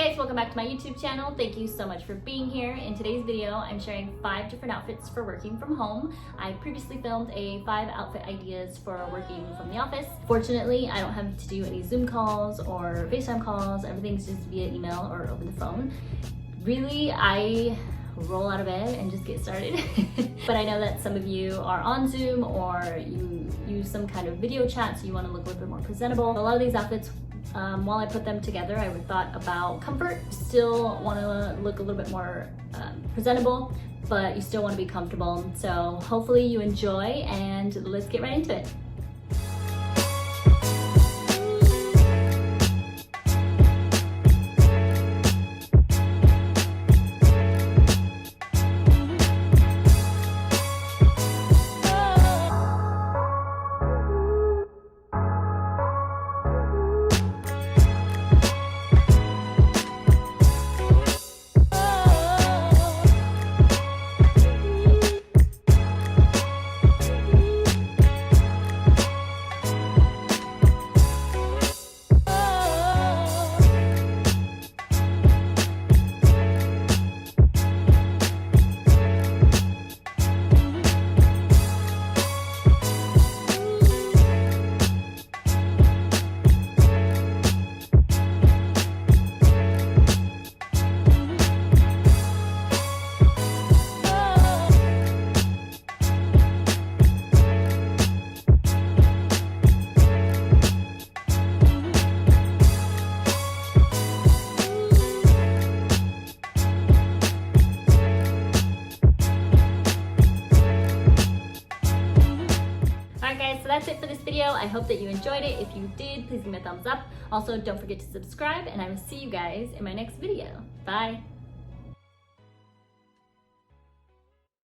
Hey guys, welcome back to my YouTube channel. Thank you so much for being here. In today's video, I'm sharing 5 different outfits for working from home. I previously filmed a 5 outfit ideas for working from the office. Fortunately, I don't have to do any Zoom calls or FaceTime calls. Everything's just via email or over the phone. Really, I roll out of bed and just get started. But I know that some of you are on Zoom or you use some kind of video chat, so you want to look a little bit more presentable. A lot of these outfits, while I put them together, I thought about comfort. Still want to look a little bit more presentable, but you still want to be comfortable. So hopefully you enjoy, and let's get right into it. So that's it for this video. I hope that you enjoyed it. If you did, please give me a thumbs up. Also, don't forget to subscribe, and I will see you guys in my next video. Bye.